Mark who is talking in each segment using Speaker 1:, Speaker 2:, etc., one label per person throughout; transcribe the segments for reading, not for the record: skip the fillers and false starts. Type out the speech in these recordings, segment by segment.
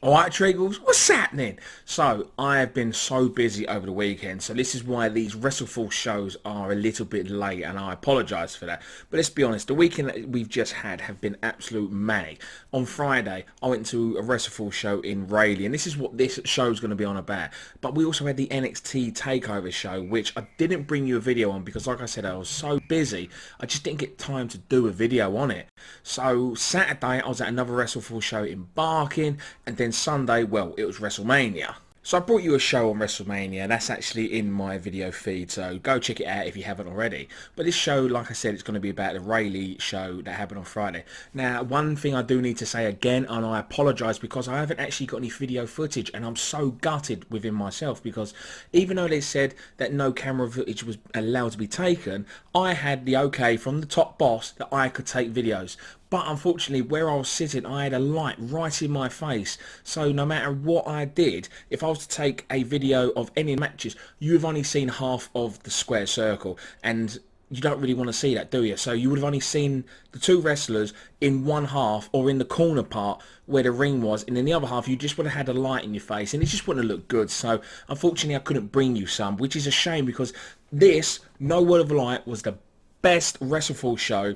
Speaker 1: Alright, Treagles, what's happening? So, I have been so busy over the weekend, so this is why these WrestleForce shows are a little bit late, and I apologise for that. But let's be honest, the weekend that we've just had have been absolute manic. On Friday, I went to a WrestleForce show in Rayleigh, and this is what this show is going to be on about. But we also had the NXT TakeOver show, which I didn't bring you a video on because, like I said, I was so busy, I just didn't get time to do a video on it. So, Saturday, I was at another WrestleForce show in Barking, and then Sunday, well, it was WrestleMania. So I brought you a show on WrestleMania. That's actually in my video feed, so go check it out if you haven't already. But this show, like I said, it's going to be about the Rayleigh show that happened on Friday. Now, one thing I do need to say again, and I apologise because I haven't actually got any video footage, and I'm so gutted within myself because even though they said that no camera footage was allowed to be taken, I had the okay from the top boss that I could take videos. But unfortunately, where I was sitting, I had a light right in my face. So no matter what I did, if I was to take a video of any matches, you've only seen half of the square circle. And you don't really want to see that, do you? So you would have only seen the two wrestlers in one half or in the corner part where the ring was. And in the other half, you just would have had a light in your face. And it just wouldn't have looked good. So unfortunately, I couldn't bring you some, which is a shame because this, no word of a lie, was the best WrestleForce show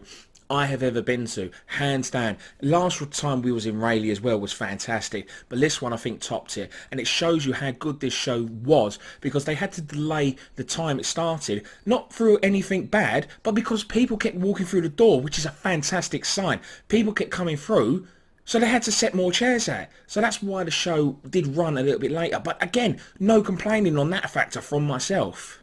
Speaker 1: I have ever been to, hands down. Last time we was in Rayleigh as well was fantastic, but this one I think topped it, and it shows you how good this show was because they had to delay the time it started, not through anything bad, but because people kept walking through the door, which is a fantastic sign. People kept coming through, so they had to set more chairs out. So that's why the show did run a little bit later, but again, no complaining on that factor from myself.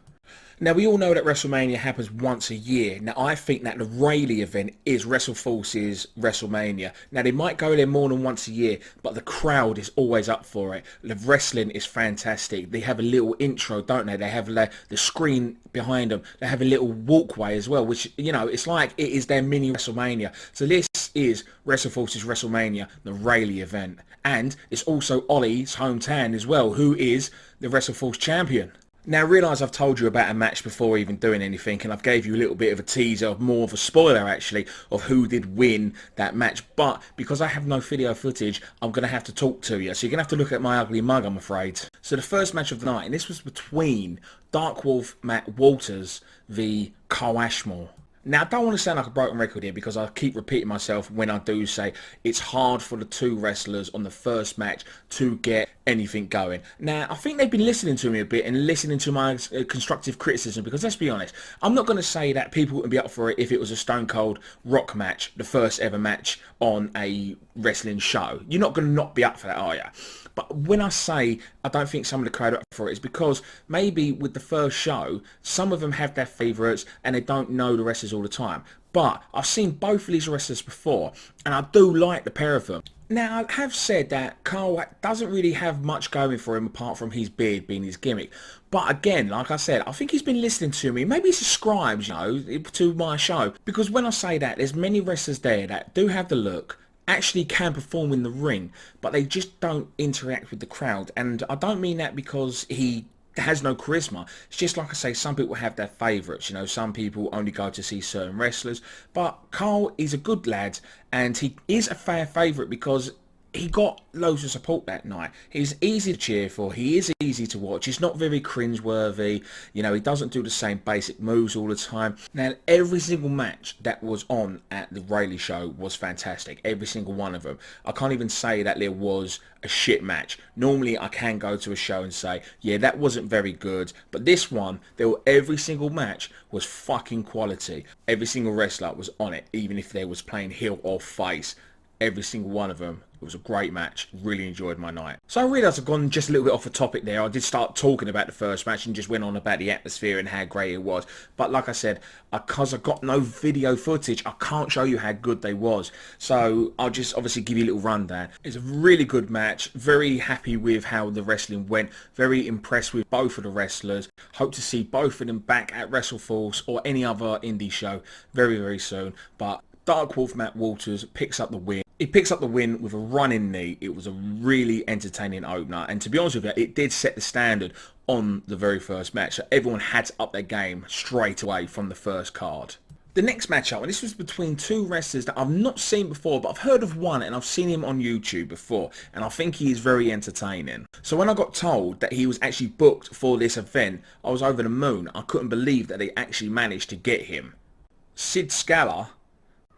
Speaker 1: Now, we all know that WrestleMania happens once a year. Now, I think that the Rayleigh event is WrestleForce's WrestleMania. Now, they might go there more than once a year, but the crowd is always up for it. The wrestling is fantastic. They have a little intro, don't they? They have the screen behind them. They have a little walkway as well, which, you know, it's like it is their mini WrestleMania. So this is WrestleForce's WrestleMania, the Rayleigh event. And it's also Ollie's hometown as well, who is the WrestleForce champion. Now, I realise I've told you about a match before even doing anything, and I've gave you a little bit of a teaser, of more of a spoiler actually, of who did win that match. But because I have no video footage, I'm going to have to talk to you. So you're going to have to look at my ugly mug, I'm afraid. So the first match of the night, and this was between Dark Wolf Matt Walters v Cole Ashmore. Now, I don't want to sound like a broken record here because I keep repeating myself when I do say it's hard for the two wrestlers on the first match to get anything going. Now, I think they've been listening to me a bit and listening to my constructive criticism because let's be honest, I'm not going to say that people wouldn't be up for it if it was a Stone Cold Rock match, the first ever match on a wrestling show. You're not going to not be up for that, are you? But when I say I don't think some of the crowd are up for it, it's because maybe with the first show, some of them have their favourites and they don't know the wrestlers all the time. But I've seen both of these wrestlers before, and I do like the pair of them. Now, I have said that Carl doesn't really have much going for him apart from his beard being his gimmick. But again, like I said, I think he's been listening to me. Maybe he subscribes, you know, to my show. Because when I say that, there's many wrestlers there that do have the look, actually can perform in the ring, but they just don't interact with the crowd. And I don't mean that because he has no charisma. It's just like I say, some people have their favourites, you know, some people only go to see certain wrestlers, but Carl is a good lad and he is a fair favourite because he got loads of support that night. He's easy to cheer for. He is easy to watch. He's not very cringe-worthy. You know, he doesn't do the same basic moves all the time. Now, every single match that was on at the Rayleigh show was fantastic. Every single one of them. I can't even say that there was a shit match. Normally, I can go to a show and say, yeah, that wasn't very good. But this one, every single match was fucking quality. Every single wrestler was on it, even if they was playing heel or face. Every single one of them. It was a great match. Really enjoyed my night. So I realised I've gone just a little bit off the topic there. I did start talking about the first match and just went on about the atmosphere and how great it was. But like I said, because I got no video footage, I can't show you how good they was. So I'll just obviously give you a little rundown. It's a really good match. Very happy with how the wrestling went. Very impressed with both of the wrestlers. Hope to see both of them back at WrestleForce or any other indie show very, very soon. But Dark Wolf Matt Walters picks up the win. He picks up the win with a running knee. It was a really entertaining opener. And to be honest with you, it did set the standard on the very first match. So everyone had to up their game straight away from the first card. The next matchup, and this was between two wrestlers that I've not seen before, but I've heard of one and I've seen him on YouTube before, and I think he is very entertaining. So when I got told that he was actually booked for this event, I was over the moon. I couldn't believe that they actually managed to get him. Skala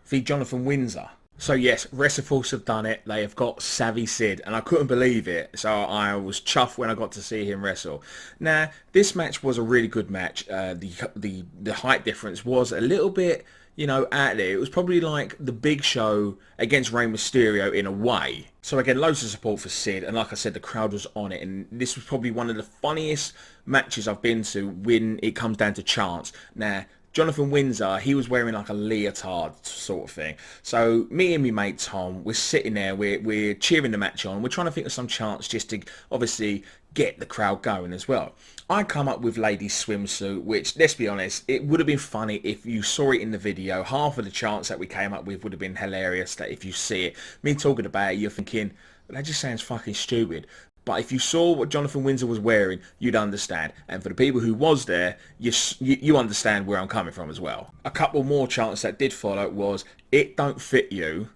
Speaker 1: v Jonathan Windsor. So yes, WrestleForce have done it. They have got Savvy Sid, and I couldn't believe it. So I was chuffed when I got to see him wrestle. Now, this match was a really good match. The height difference was a little bit, you know, out there. It was probably like the Big Show against Rey Mysterio in a way. So again, loads of support for Sid, and like I said, the crowd was on it, and this was probably one of the funniest matches I've been to when it comes down to chants. Now, Jonathan Windsor, he was wearing like a leotard sort of thing. So me and my mate Tom, we're sitting there, we're cheering the match on. We're trying to think of some chants just to obviously get the crowd going as well. I come up with Ladies Swimsuit, which, let's be honest, it would have been funny if you saw it in the video. Half of the chants that we came up with would have been hilarious, that if you see it. Me talking about it, you're thinking, that just sounds fucking stupid. But if you saw what Jonathan Windsor was wearing, you'd understand. And for the people who was there, you understand where I'm coming from as well. A couple more chants that did follow was, "It don't fit you,"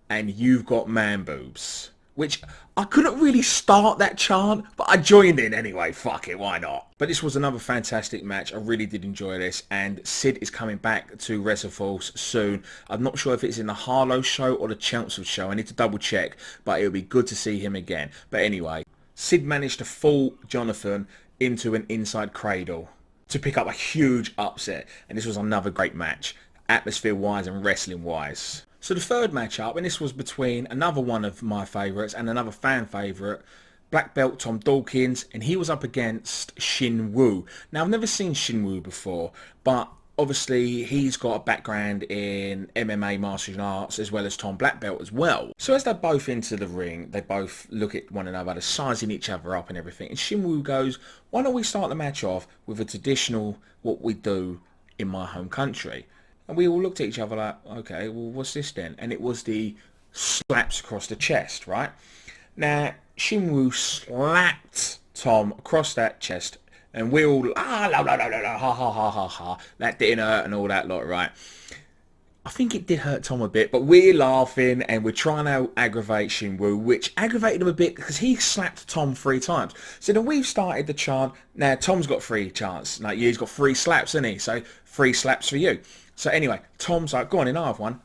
Speaker 1: and "You've got man boobs." Which, I couldn't really start that chant, but I joined in anyway. Fuck it, why not? But this was another fantastic match. I really did enjoy this. And Sid is coming back to WrestleForce soon. I'm not sure if it's in the Harlow show or the Chelmsford show. I need to double check, but it would be good to see him again. But anyway, Sid managed to fool Jonathan into an inside cradle to pick up a huge upset. And this was another great match, atmosphere-wise and wrestling-wise. So the third matchup, and this was between another one of my favourites and another fan favourite, black belt Tom Dawkins, and he was up against Shinwoo. Now, I've never seen Shinwoo before, but obviously he's got a background in MMA martial arts as well as Tom Black Belt as well. So as they're both into the ring, they both look at one another, they're sizing each other up and everything, and Shinwoo goes, "Why don't we start the match off with a traditional, what we do in my home country?" And we all looked at each other like, okay, well, what's this then? And it was the slaps across the chest, right? Now, Shinwoo slapped Tom across that chest, and we all, la, la, la, la, la, ha, ha, ha, ha, ha. That didn't hurt and all that lot, right? I think it did hurt Tom a bit, but we're laughing and we're trying to aggravate Shinwoo, which aggravated him a bit because he slapped Tom 3 times. So then we've started the chant. Now, Tom's got 3 chants. Now, he's got 3 slaps, hasn't he? So 3 slaps for you. So anyway, Tom's like, "Go on, I have one."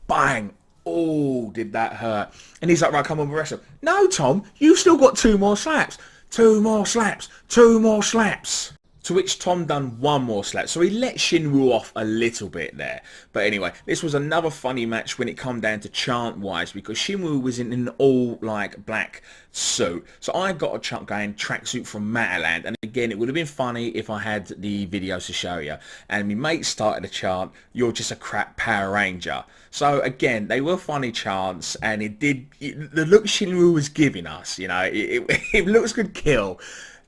Speaker 1: Bang! Oh, did that hurt? And he's like, "Right, come on, we'll wrestle." "No, Tom, you've still got 2 more slaps. 2 more slaps. 2 more slaps." To which Tom done 1 more slap. So he let Shinwoo off a little bit there. But anyway, this was another funny match when it come down to chant-wise, because Shinwoo was in an all, like, black suit. So I got a chant going, tracksuit from Mataland. And again, it would have been funny if I had the videos to show you. And my mate started a chant, "You're just a crap Power Ranger." So again, they were funny chants, and the look Shinwoo was giving us, you know, it looks good kill,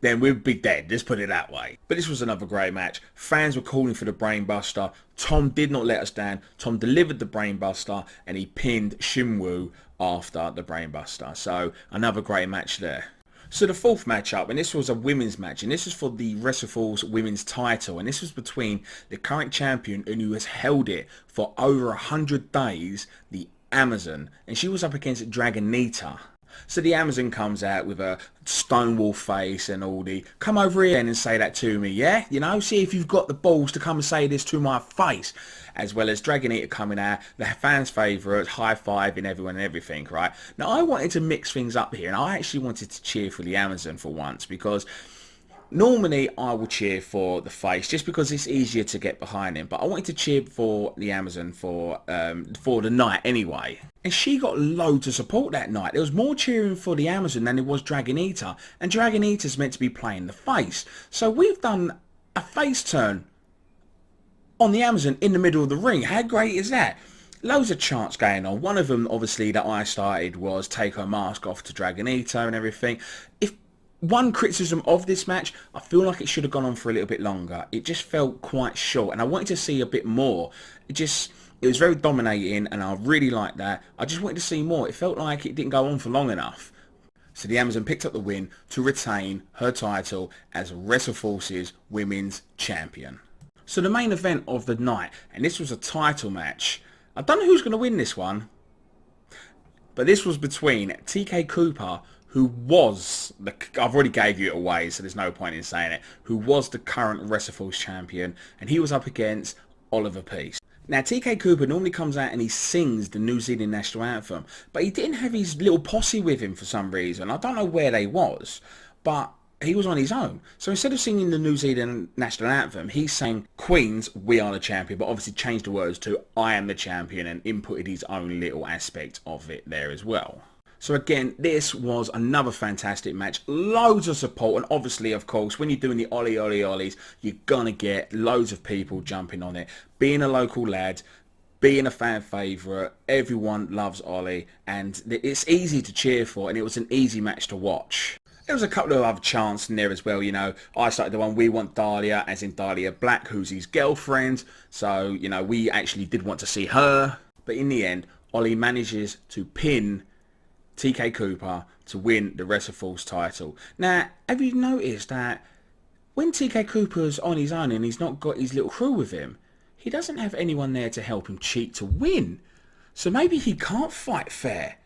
Speaker 1: then we'd be dead, let's put it that way. But this was another great match. Fans were calling for the brainbuster. Tom did not let us down. Tom delivered the brainbuster, and he pinned Shinwoo after the brainbuster. So another great match there. So the fourth matchup, and this was a women's match, and this is for the WrestleForce women's title, and this was between the current champion and who has held it for over 100 days, the Amazon, and she was up against DragonEater. So the Amazon comes out with a stonewall face and all the, "Come over here and say that to me, yeah? You know, see if you've got the balls to come and say this to my face." As well as DragonEater coming out, the fans' favourite, high-fiving everyone and everything, right? Now, I wanted to mix things up here, and I actually wanted to cheer for the Amazon for once, because normally I will cheer for the face just because it's easier to get behind him, but I wanted to cheer for the Amazon for the night anyway. And she got loads of support that night. There was more cheering for the Amazon than there was DragonEater, and DragonEater's meant to be playing the face. So we've done a face turn on the Amazon in the middle of the ring. How great is that? Loads of chants going on. One of them, obviously, that I started was "Take her mask off" to DragonEater and everything. If one criticism of this match, I feel like it should have gone on for a little bit longer. It just felt quite short, and I wanted to see a bit more. It was very dominating, and I really liked that. I just wanted to see more. It felt like it didn't go on for long enough. So the Amazon picked up the win to retain her title as WrestleForce's women's champion. So the main event of the night, and this was a title match. I don't know who's going to win this one, but this was between TK Cooper, who was I've already gave you it away, so there's no point in saying it, who was the current WrestleForce champion, and he was up against Oliver Peace. Now, TK Cooper normally comes out and he sings the New Zealand national anthem, but he didn't have his little posse with him for some reason. I don't know where they was, but he was on his own. So instead of singing the New Zealand national anthem, he sang Queen's We Are the Champion, but obviously changed the words to I Am the Champion and inputted his own little aspect of it there as well. So again, this was another fantastic match. Loads of support, and obviously, of course, when you're doing the Ollie, Ollie, Ollies, you're going to get loads of people jumping on it. Being a local lad, being a fan favourite, everyone loves Ollie, and it's easy to cheer for, and it was an easy match to watch. There was a couple of other chants in there as well, you know. I started the one, we want Dahlia, as in Dahlia Black, who's his girlfriend. So, you know, we actually did want to see her. But in the end, Ollie manages to pin TK Cooper to win the WrestleForce title. Now, have you noticed that when TK Cooper's on his own and he's not got his little crew with him, he doesn't have anyone there to help him cheat to win? So maybe he can't fight fair.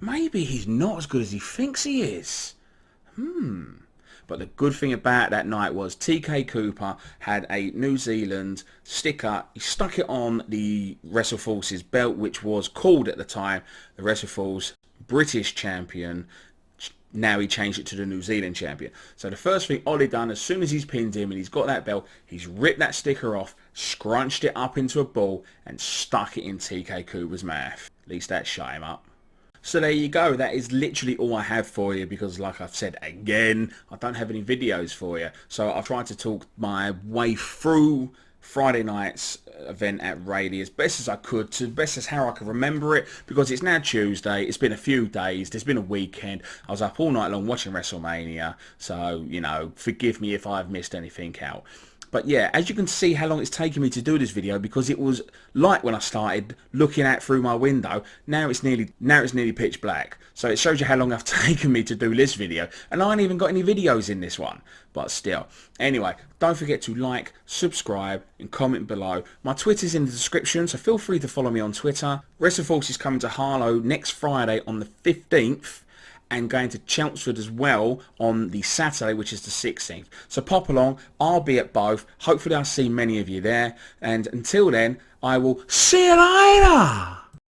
Speaker 1: Maybe he's not as good as he thinks he is. But the good thing about that night was TK Cooper had a New Zealand sticker. He stuck it on the WrestleForce's belt, which was called at the time the WrestleForce British champion. Now he changed it to the New Zealand champion. So the first thing Ollie done, as soon as he's pinned him and he's got that belt, he's ripped that sticker off, scrunched it up into a ball and stuck it in TK Cooper's mouth. At least that shut him up. So there you go. That is literally all I have for you, because like I've said again, I don't have any videos for you. So I've tried to talk my way through Friday night's event at Rayleigh as best as I could, to best as how I can remember it, because it's now Tuesday, it's been a few days, there's been a weekend, I was up all night long watching WrestleMania, so, you know, forgive me if I've missed anything out. But yeah, as you can see how long it's taken me to do this video, because it was light when I started looking out through my window. Now it's nearly pitch black. So it shows you how long it's taken me to do this video. And I ain't even got any videos in this one. But still. Anyway, don't forget to like, subscribe and comment below. My Twitter's in the description, so feel free to follow me on Twitter. WrestleForce is coming to Harlow next Friday on the 15th. And going to Chelmsford as well on the Saturday, which is the 16th. So pop along, I'll be at both. Hopefully I'll see many of you there. And until then, I will see you later.